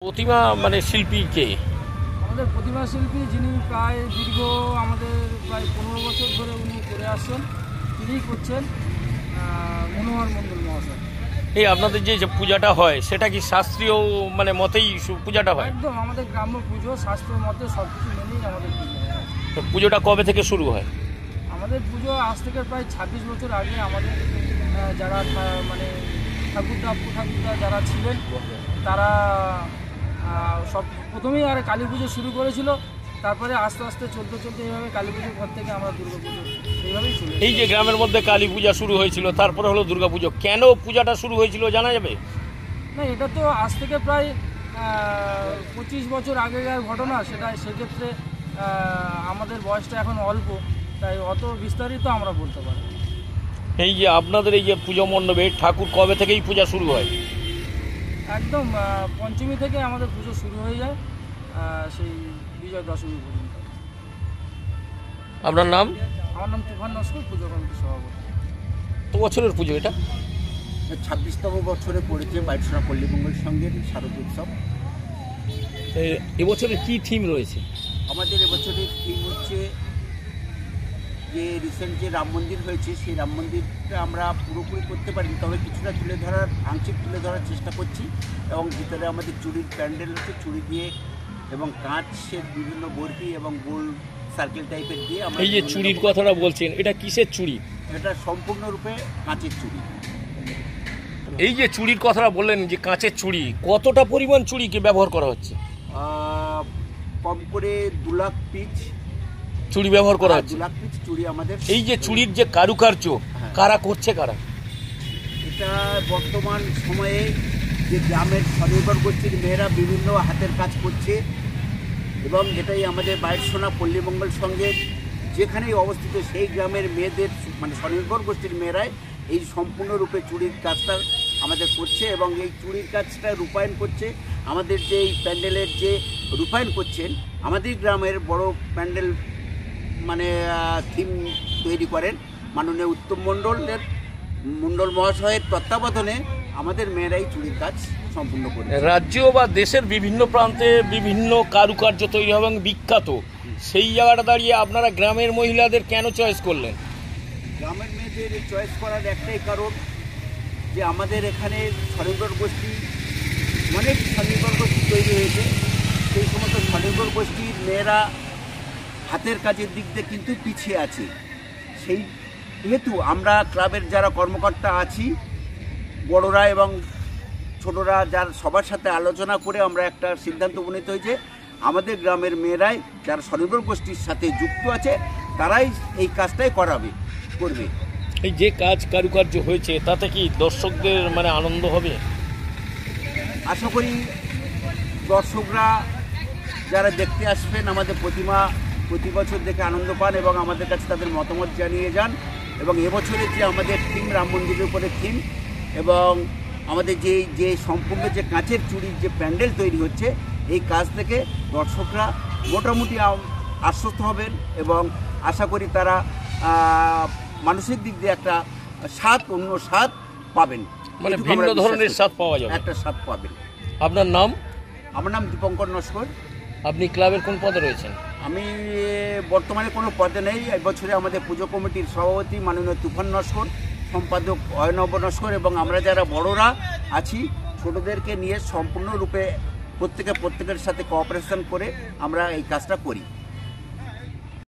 প্রতিমা মানে শিল্পী কে? আমাদের প্রতিমা শিল্পী যিনি প্রায় দীর্ঘ আমাদের প্রায় 15 বছর ধরে উনি করে আসছেন, তিনিই করছেন মনোহর মণ্ডল মহাশয়। এই আপনাদের যে পূজাটা হয় সেটা কি শাস্ত্রীয় মানে মতেই পূজাটা হয়? একদম আমাদের গ্রাম্য পুজো, শাস্ত্রের মতে সব কিছু মেনেই আমাদের পুজো হয়। তো পুজোটা কবে থেকে শুরু হয়? আমাদের পুজো আজ থেকে প্রায় 26 বছর আগে আমাদের যারা মানে ঠাকুরদা ঠাকুরদা যারা ছিলেন তারা সব প্রথমেই আর কালী পুজো শুরু করেছিল, তারপরে আস্তে আস্তে চলতে চলতে এইভাবে কালী পুজোর ঘর থেকে আমরা দুর্গা পুজো এইভাবেই চলে। এই যে গ্রামের মধ্যে কালী পূজা শুরু হয়েছিল, তারপরে হলো দুর্গা পুজো, কেন পূজাটা শুরু হয়েছিল জানা যাবে? না, এটা তো আজ থেকে প্রায় 25 বছর আগেকার ঘটনা, সেক্ষেত্রে আমাদের বয়সটা এখন অল্প, তাই অত বিস্তারিত আমরা বলতে পারি। এই যে আপনাদের এই যে পুজো মণ্ডপে ঠাকুর কবে থেকেই পূজা শুরু হয়? একদম পঞ্চমী থেকে আমাদের পুজো শুরু হয়ে যায় সেই বিজয় দশমী পর্যন্ত। আপনার নাম? আমার নাম তুফান নস্কর, পুজো কমিটির সভাপতি। তো বছরের পুজো এটা 26তম বছরে পড়েছে বাইটসোনা পল্লীমঙ্গল সংঘের শারদ উৎসব। এবছরের কি থিম রয়েছে? আমাদের এবছরের থিম হচ্ছে যে রিসেন্ট যে রাম মন্দির হয়েছে, সেই রাম মন্দিরটা আমরা পুরোপুরি করতে পারিনি, তবে কিছুটা আংশিক তুলে ধরার চেষ্টা করছি। এবং ভিতরে আমাদের চুড়ির প্যান্ডেল হচ্ছে, চুড়ি দিয়ে এবং কাঁচের বিভিন্ন বরফি এবং গোল সার্কেল টাইপের দিয়ে আমরা। এই যে চুড়ির কথাটা বলছেন, এটা কিসের চুড়ি? এটা সম্পূর্ণরূপে কাঁচের চুড়ি। এই যে চুড়ির কথাটা বললেন যে কাঁচের চুড়ি, কতটা পরিমাণ চুড়িকে ব্যবহার করা হচ্ছে? কম করে 2 লাখ পিস চুড়ি ব্যবহার করা হচ্ছে। 2 লাখ পিস চুড়ি আমাদের। এই যে চুড়ির যে কারুকার্য, কারা করছে কারা? এটা বর্তমান সময়ে যে গ্রামের স্বনির্ভর গোষ্ঠীর মেয়েরা বিভিন্ন হাতের কাজ করছে, এবং এটাই আমাদের বাইটসোনা পল্লীমঙ্গল সংঘের যেখানেই অবস্থিত সেই গ্রামের মেয়েদের মানে স্বনির্ভর গোষ্ঠীর মেয়েরাই এই সম্পূর্ণরূপে চুড়ির কাজটা আমাদের করছে। এবং এই চুড়ির কাজটা রূপায়ণ করছে আমাদের যে এই প্যান্ডেলের যে রূপায়ণ করছেন আমাদের গ্রামের বড় প্যান্ডেল মানে থিম তৈরি করেন মাননীয় উত্তম মণ্ডল মহাশয়ের তত্ত্বাবধানে আমাদের মেয়েরাই চুড়ির কাজ সম্পূর্ণ করে। রাজ্য বা দেশের বিভিন্ন প্রান্তে বিভিন্ন কারুকার্য তৈরি এবং বিখ্যাত, সেই জায়গাটা দাঁড়িয়ে আপনারা গ্রামের মহিলাদের কেন চয়েস করলেন? গ্রামের মেয়েদের চয়েস করার একটাই কারণ যে আমাদের এখানে স্বনির্ভর গোষ্ঠী, অনেক স্বনির্ভর গোষ্ঠী তৈরি হয়েছে, সেই সমস্ত স্বনির্ভর গোষ্ঠীর মেয়েরা হাতের কাজের দিক দিয়ে কিন্তু পিছিয়ে আছে। সেই হেতু আমরা ক্লাবের যারা কর্মকর্তা আছি, বড়রা এবং ছোটরা, যার সবার সাথে আলোচনা করে আমরা একটা সিদ্ধান্ত উপনীত হয়েছে আমাদের গ্রামের মেয়েরাই যারা স্বনির্ভর গোষ্ঠীর সাথে যুক্ত আছে তারাই এই কাজটাই করবে। এই যে কাজ কারুকার্য হয়েছে তাতে কি দর্শকদের মানে আনন্দ হবে? আশা করি দর্শকরা যারা দেখতে আসবেন আমাদের প্রতিমা প্রতি বছর দেখে আনন্দ পান এবং আমাদের কাছে তাদের মতামত জানিয়ে যান। এবং এবছরের যে আমাদের থিম রাম মন্দিরের উপরে থিম, এবং আমাদের যে সম্পূর্ণ যে কাঁচের চুড়ির যে প্যান্ডেল তৈরি হচ্ছে, এই কাজ থেকে দর্শকরা মোটামুটি আশ্বস্ত হবেন এবং আশা করি তারা মানসিক দিক দিয়ে একটা অন্য স্বাদ পাবেন, মানে ভিন্ন ধরনের স্বাদ পাওয়া যাবে, একটা স্বাদ পাবেন। আপনার নাম? আমার নাম দীপঙ্কর নস্কর। আপনি ক্লাবের কোন পদে রয়েছেন? আমি বর্তমানে কোনো পদে নেই। এবছরে আমাদের পুজো কমিটির সভাপতি মাননীয় তুফান নস্কর, সম্পাদক অয়নব নস্কর, এবং আমরা যারা বড়রা আছি ছোটদেরকে নিয়ে সম্পূর্ণরূপে প্রত্যেকের সাথে কোঅপারেশন করে আমরা এই কাজটা করি।